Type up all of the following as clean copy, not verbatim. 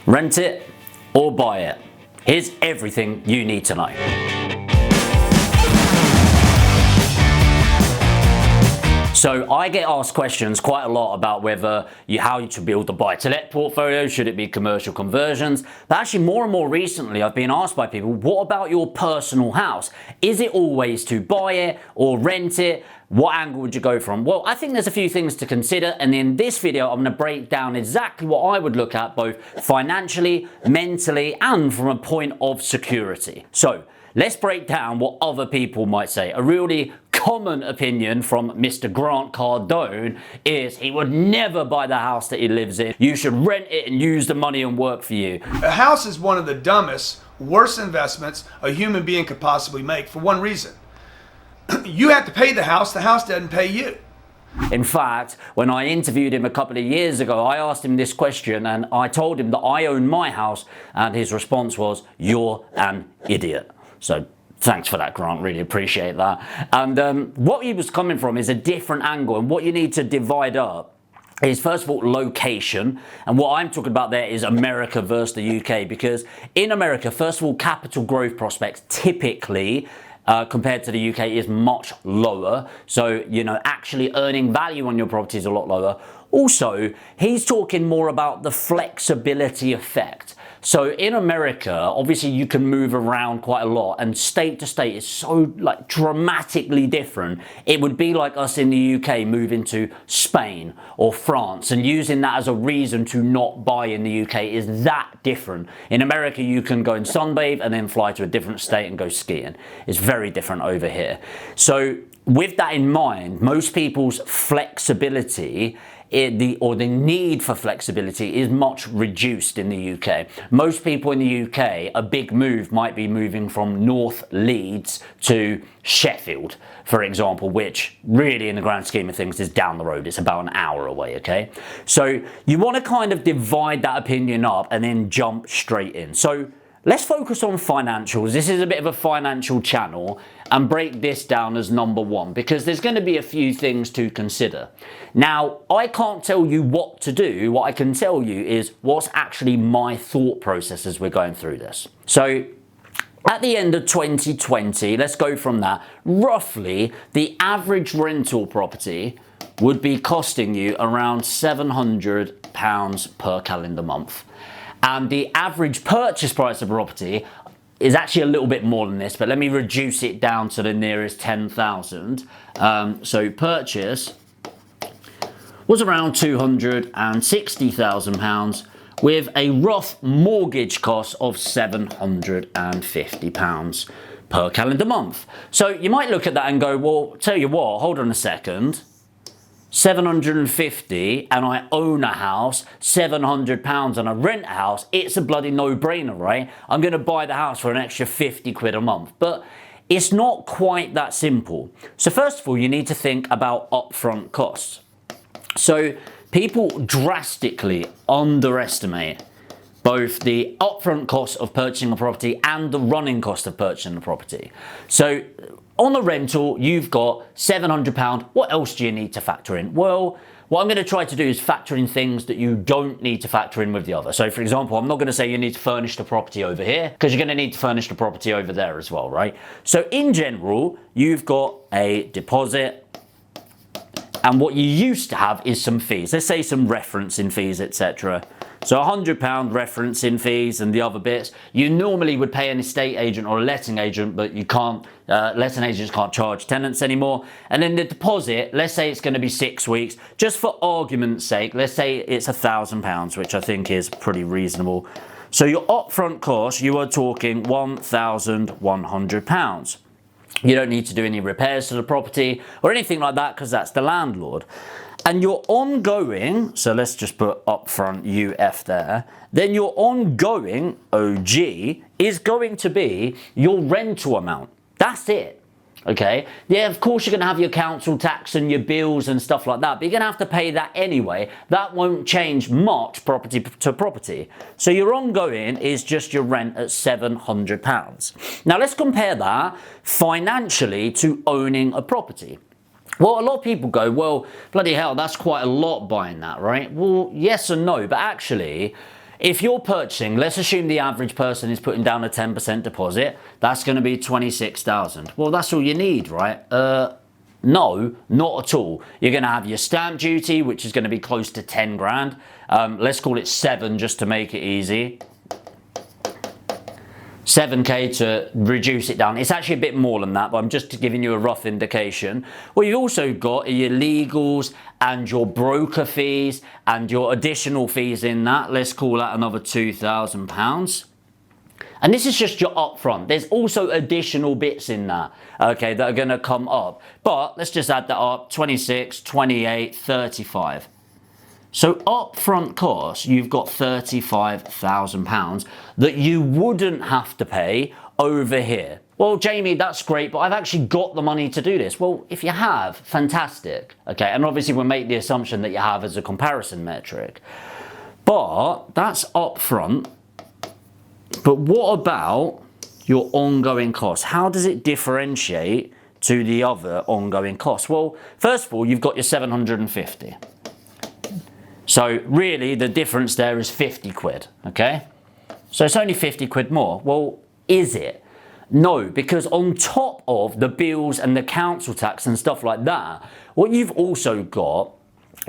Rent it or buy it. Here's everything you need to know. So I get asked questions quite a lot about how to build a buy-to-let portfolio, should it be commercial conversions? But actually more and more recently I've been asked by people, what about your personal house? Is it always to buy it or rent it? What angle would you go from? Well, I think there's a few things to consider, and in this video I'm going to break down exactly what I would look at both financially, mentally, and from a point of security. So let's break down what other people might say. A really common opinion from Mr. Grant Cardone is he would never buy the house that he lives in. You should rent it and use the money and work for you. A house is one of the dumbest, worst investments a human being could possibly make for one reason. You have to pay the house doesn't pay you. In fact, when I interviewed him a couple of years ago, I asked him this question and I told him that I own my house, and his response was, "You're an idiot." So thanks for that, Grant, really appreciate that. And what he was coming from is a different angle, and what you need to divide up is, first of all, location. And what I'm talking about there is America versus the UK, because in America, first of all, capital growth prospects typically compared to the UK is much lower. So, actually earning value on your property is a lot lower. Also, he's talking more about the flexibility effect. So in America, obviously you can move around quite a lot, and state to state is so dramatically different. It would be like us in the UK moving to Spain or France and using that as a reason to not buy in the UK is that different. In America, you can go and sunbathe and then fly to a different state and go skiing. It's very different over here. So with that in mind, most people's flexibility the need for flexibility is much reduced in the UK. Most people in the UK, a big move might be moving from North Leeds to Sheffield, for example, which really in the grand scheme of things is down the road. It's about an hour away, okay? So you want to kind of divide that opinion up and then jump straight in. So let's focus on financials. This is a bit of a financial channel, and break this down as number one, because there's going to be a few things to consider. Now, I can't tell you what to do. What I can tell you is what's actually my thought process as we're going through this. So at the end of 2020, let's go from that, roughly the average rental property would be costing you around £700 per calendar month. And the average purchase price of property is actually a little bit more than this, but let me reduce it down to the nearest 10,000. So purchase was around £260,000 with a rough mortgage cost of £750 per calendar month. So you might look at that and go, well, tell you what, hold on a second. 750 and I own a house, £700 and I rent a house, it's a bloody no-brainer, right? I'm going to buy the house for an extra 50 quid a month. But it's not quite that simple. So first of all, you need to think about upfront costs. So people drastically underestimate both the upfront cost of purchasing a property and the running cost of purchasing a property. So on the rental, you've got £700. What else do you need to factor in? Well, what I'm going to try to do is factor in things that you don't need to factor in with the other. So for example, I'm not going to say you need to furnish the property over here, because you're going to need to furnish the property over there as well, right? So in general, you've got a deposit, and what you used to have is some fees. Let's say some referencing fees, etc. So £100 referencing fees and the other bits. You normally would pay an estate agent or a letting agent, but you can't. Letting agents can't charge tenants anymore. And then the deposit, let's say it's going to be 6 weeks. Just for argument's sake, let's say it's £1,000, which I think is pretty reasonable. So your upfront cost, you are talking £1,100. You don't need to do any repairs to the property or anything like that, because that's the landlord. And your ongoing, so let's just put upfront UF there, then your ongoing OG is going to be your rental amount. That's it. Okay, yeah, of course you're going to have your council tax and your bills and stuff like that, but you're going to have to pay that anyway. That won't change much property to property. So your ongoing is just your rent at £700. Now let's compare that financially to owning a property. Well, a lot of people go, well, bloody hell, that's quite a lot buying that, right? Well, yes and no, but actually, if you're purchasing, let's assume the average person is putting down a 10% deposit, that's going to be 26,000. Well, that's all you need, right? No, not at all. You're going to have your stamp duty, which is going to be close to 10 grand. Let's call it 7 just to make it easy. 7k to reduce it down. It's actually a bit more than that, but I'm just giving you a rough indication. What you've also got are your legals and your broker fees and your additional fees in that. Let's call that another £2,000. And this is just your upfront. There's also additional bits in that, okay, that are going to come up. But let's just add that up. 26, 28, 35. So upfront costs, you've got £35,000 that you wouldn't have to pay over here. Well, Jamie, that's great, but I've actually got the money to do this. Well, if you have, fantastic. Okay, and obviously we'll make the assumption that you have as a comparison metric. But that's upfront. But what about your ongoing costs? How does it differentiate to the other ongoing costs? Well, first of all, you've got your 750. So really the difference there is 50 quid, okay? So it's only 50 quid more. Well, is it? No, because on top of the bills and the council tax and stuff like that, what you've also got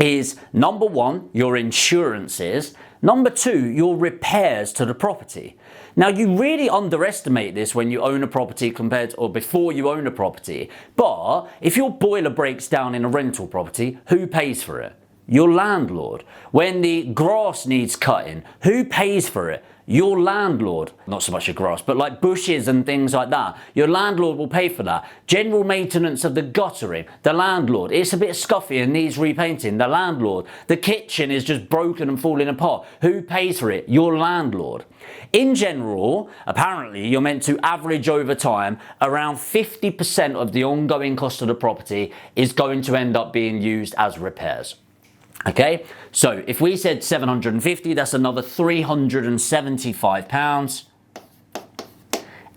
is, number one, your insurances, number two, your repairs to the property. Now, you really underestimate this when you own a property compared to, or before you own a property. But if your boiler breaks down in a rental property, who pays for it? Your landlord. When the grass needs cutting, who pays for it? Your landlord. Not so much your grass, but like bushes and things like that. Your landlord will pay for that. General maintenance of the guttering, the landlord. It's a bit scuffy and needs repainting, the landlord. The kitchen is just broken and falling apart. Who pays for it? Your landlord. In general, apparently, you're meant to average over time around 50% of the ongoing cost of the property is going to end up being used as repairs. Okay, so if we said 750, that's another £375.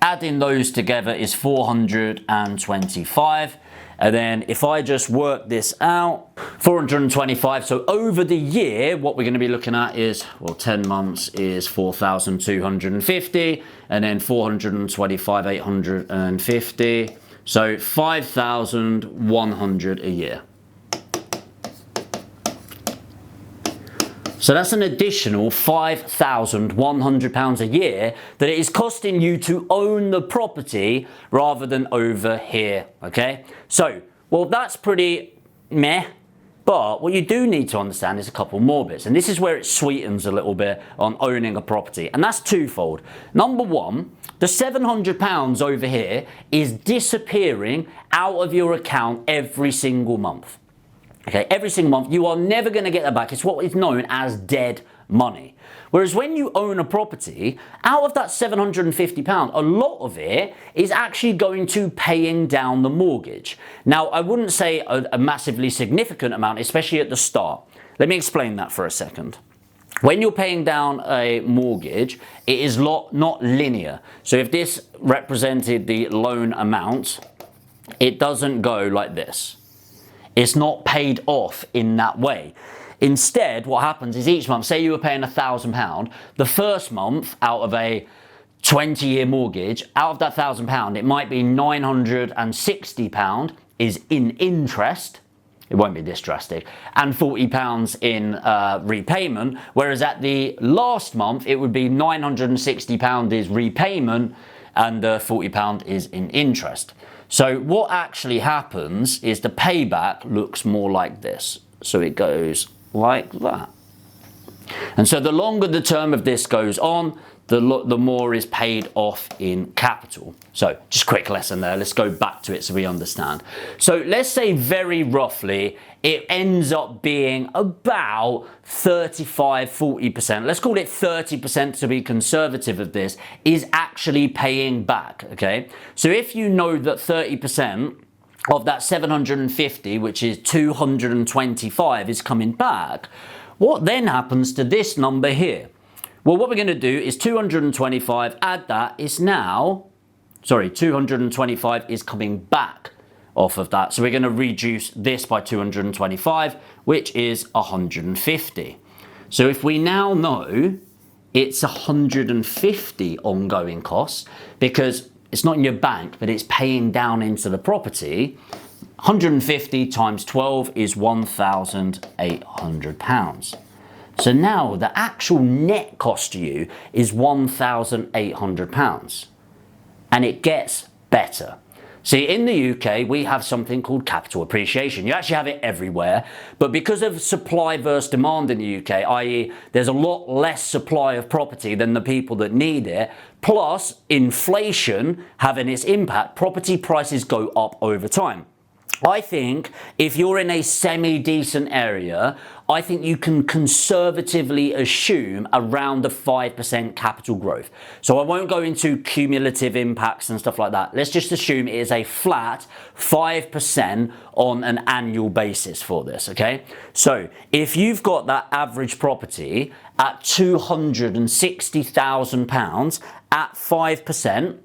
Adding those together is 425. And then if I just work this out, 425. So over the year, what we're going to be looking at is, well, 10 months is 4,250, and then 425, 850. So 5,100 a year. So that's an additional £5,100 a year that it is costing you to own the property rather than over here, okay? So, well, that's pretty meh, but what you do need to understand is a couple more bits, and this is where it sweetens a little bit on owning a property, and that's twofold. Number one, the £700 over here is disappearing out of your account every single month. Okay, every single month, you are never going to get that back. It's what is known as dead money. Whereas when you own a property, out of that £750, a lot of it is actually going to paying down the mortgage. Now, I wouldn't say a massively significant amount, especially at the start. Let me explain that for a second. When you're paying down a mortgage, it is not linear. So if this represented the loan amount, it doesn't go like this. It's not paid off in that way. Instead, what happens is each month, say you were paying £1,000, the first month out of a 20-year mortgage, out of that £1,000, it might be £960 is in interest. It won't be this drastic, and £40 in repayment, whereas at the last month, it would be £960 is repayment and £40 is in interest. So what actually happens is the payback looks more like this. So it goes like that. And so the longer the term of this goes on, the more is paid off in capital. So just a quick lesson there. Let's go back to it so we understand. So let's say very roughly, it ends up being about 35–40%. Let's call it 30% to be conservative of this, is actually paying back, okay? So if you know that 30% of that 750, which is 225, is coming back, what then happens to this number here? Well, what we're going to do is 225, add that, is now, 225 is coming back off of that. So we're going to reduce this by 225, which is 150. So if we now know it's 150 ongoing costs because it's not in your bank, but it's paying down into the property. 150 times 12 is £1,800. So now the actual net cost to you is £1,800. And it gets better. See, in the UK, we have something called capital appreciation. You actually have it everywhere, but because of supply versus demand in the UK, i.e. there's a lot less supply of property than the people that need it, plus inflation having its impact, property prices go up over time. I think if you're in a semi-decent area, I think you can conservatively assume around a 5% capital growth. So I won't go into cumulative impacts and stuff like that. Let's just assume it is a flat 5% on an annual basis for this, okay? So if you've got that average property at £260,000 at 5%,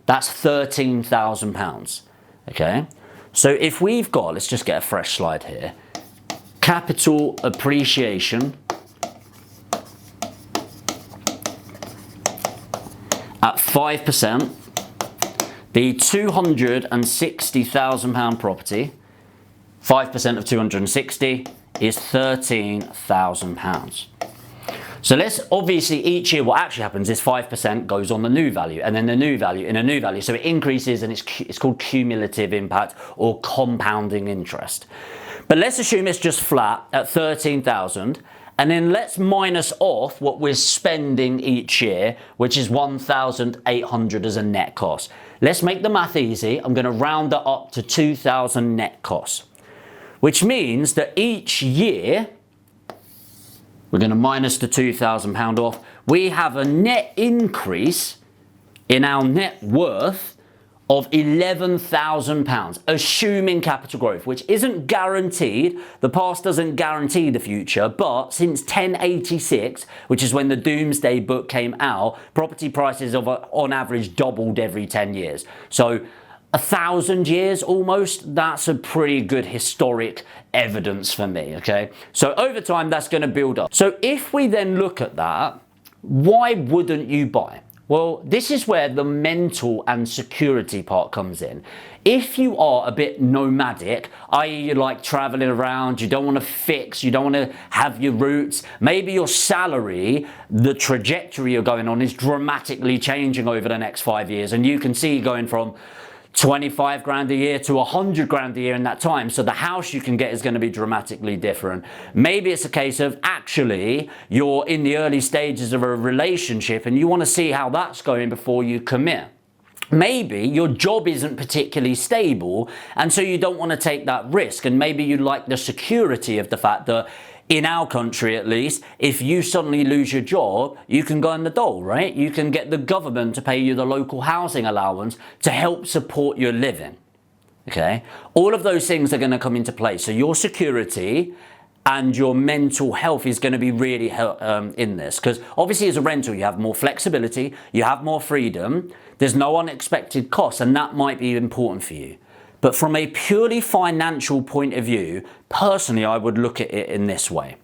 that's £13,000, okay? So if we've got, let's just get a fresh slide here, capital appreciation at 5%, the £260,000 property, 5% of 260 is £13,000. So let's obviously each year what actually happens is 5% goes on the new value and then the new value and a new value. So it increases and it's called cumulative impact or compounding interest. But let's assume it's just flat at 13,000 and then let's minus off what we're spending each year, which is 1,800 as a net cost. Let's make the math easy. I'm going to round that up to 2,000 net costs, which means that each year we're going to minus the £2,000 off. We have a net increase in our net worth of £11,000, assuming capital growth, which isn't guaranteed. The past doesn't guarantee the future, but since 1086, which is when the Doomsday Book came out, property prices have on average doubled every 10 years. So 1,000 years almost, that's a pretty good historic evidence for me, okay? So over time, that's going to build up. So if we then look at that, why wouldn't you buy? Well, this is where the mental and security part comes in. If you are a bit nomadic, i.e. you like traveling around, you don't want to fix, you don't want to have your roots, maybe your salary, the trajectory you're going on is dramatically changing over the next 5 years, and you can see going from 25 grand a year to 100 grand a year in that time. So the house you can get is going to be dramatically different. Maybe it's a case of actually you're in the early stages of a relationship and you want to see how that's going before you commit. Maybe your job isn't particularly stable and so you don't want to take that risk, and maybe you like the security of the fact that in our country at least, if you suddenly lose your job, you can go in the dole, right? You can get the government to pay you the local housing allowance to help support your living, okay? All of those things are going to come into play. So your security and your mental health is going to be really in this, because obviously as a rental you have more flexibility, you have more freedom, there's no unexpected costs, and that might be important for you. But from a purely financial point of view, personally, I would look at it in this way.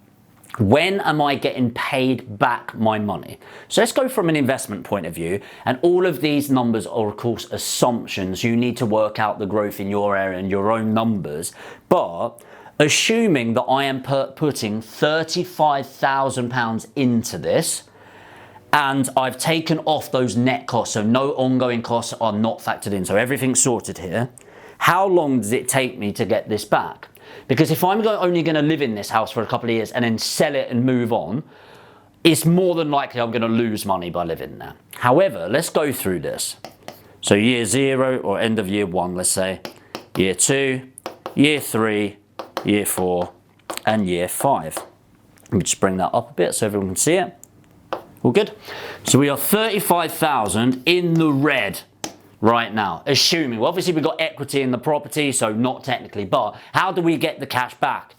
When am I getting paid back my money? So let's go from an investment point of view, and all of these numbers are of course assumptions. You need to work out the growth in your area and your own numbers. But assuming that I am putting £35,000 into this, and I've taken off those net costs, so no ongoing costs are not factored in, so everything's sorted here. How long does it take me to get this back? Because if I'm only going to live in this house for a couple of years and then sell it and move on, it's more than likely I'm going to lose money by living there. However, let's go through this. So year 0 or end of year 1, let's say, year 2, year 3, year 4, and year 5. Let me just bring that up a bit so everyone can see it. All good? So we are 35,000 in the red right now, assuming, well, obviously we've got equity in the property, so not technically, but how do we get the cash back?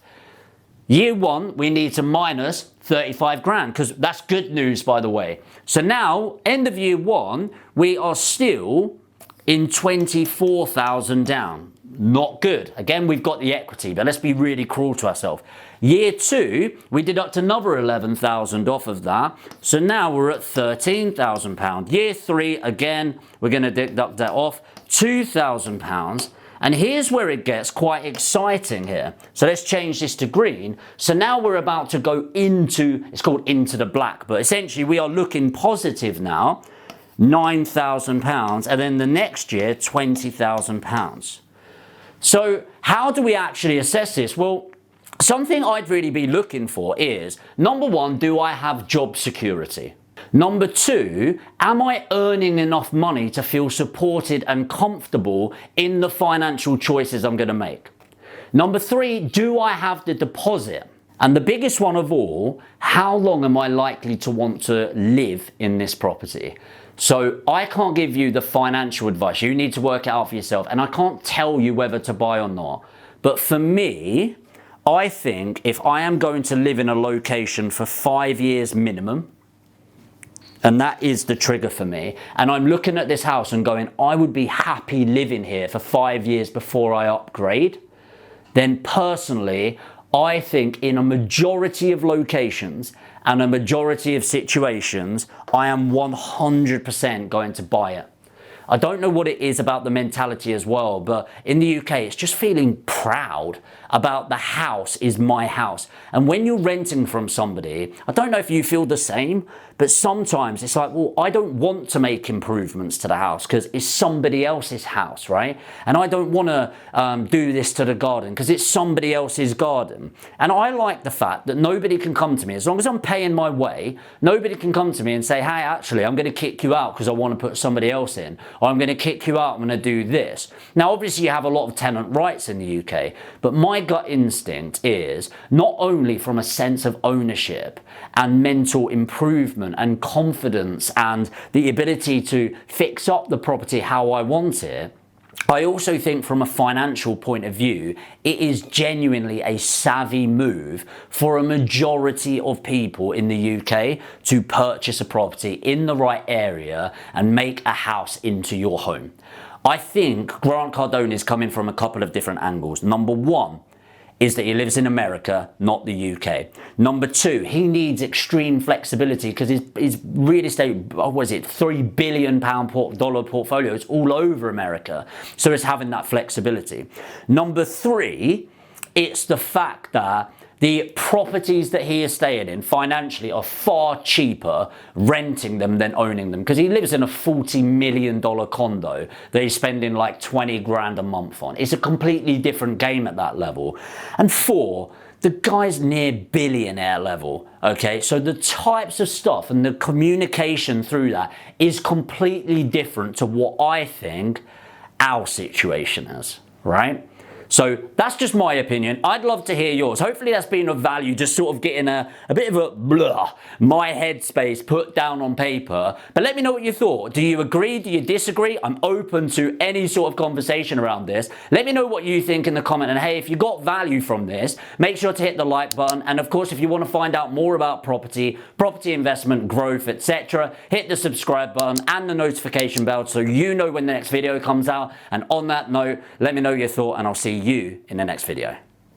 Year 1, we need to minus 35 grand, because that's good news, by the way. So now, end of year 1, we are still in 24,000 down. Not good. Again, we've got the equity, but let's be really cruel to ourselves. Year 2, we deduct another 11,000 off of that. So now we're at £13,000. Year 3, again, we're going to deduct that off, £2,000. And here's where it gets quite exciting here. So let's change this to green. So now we're about to go into, it's called into the black, but essentially we are looking positive now, £9,000, and then the next year, £20,000. So how do we actually assess this? Well, something I'd really be looking for is, number 1, do I have job security? Number 2, am I earning enough money to feel supported and comfortable in the financial choices I'm going to make? Number 3, do I have the deposit? And the biggest one of all, how long am I likely to want to live in this property? So I can't give you the financial advice. You need to work it out for yourself. And I can't tell you whether to buy or not. But for me, I think if I am going to live in a location for 5 years minimum, and that is the trigger for me, and I'm looking at this house and going, I would be happy living here for 5 years before I upgrade, then personally, I think in a majority of locations and a majority of situations, I am 100% going to buy it. I don't know what it is about the mentality as well, but in the UK, it's just feeling proud about the house is my house. And when you're renting from somebody, I don't know if you feel the same, but sometimes it's like, well, I don't want to make improvements to the house because it's somebody else's house, right? And I don't want to do this to the garden because it's somebody else's garden. And I like the fact that nobody can come to me, as long as I'm paying my way, nobody can come to me and say, hey, actually, I'm going to kick you out because I want to put somebody else in. Or I'm going to kick you out, I'm going to do this. Now, obviously, you have a lot of tenant rights in the UK, but my gut instinct is not only from a sense of ownership and mental improvement and confidence and the ability to fix up the property how I want it, I also think from a financial point of view, it is genuinely a savvy move for a majority of people in the UK to purchase a property in the right area and make a house into your home. I think Grant Cardone is coming from a couple of different angles. Number 1 is that he lives in America, not the UK. Number 2, he needs extreme flexibility because his real estate, what was it, $3 billion portfolio is all over America. So it's having that flexibility. Number 3, it's the fact that the properties that he is staying in financially are far cheaper renting them than owning them because he lives in a $40 million condo that he's spending like 20 grand a month on. It's a completely different game at that level. And 4, the guy's near billionaire level, okay? So the types of stuff and the communication through that is completely different to what I think our situation is, right? So that's just my opinion. I'd love to hear yours. Hopefully that's been of value, just sort of getting a bit of a blah, my headspace put down on paper. But let me know what you thought. Do you agree? Do you disagree? I'm open to any sort of conversation around this. Let me know what you think in the comment. And hey, if you got value from this, make sure to hit the like button. And of course, if you want to find out more about property investment, growth, etc., hit the subscribe button and the notification bell so you know when the next video comes out. And on that note, let me know your thought and I'll see you in the next video.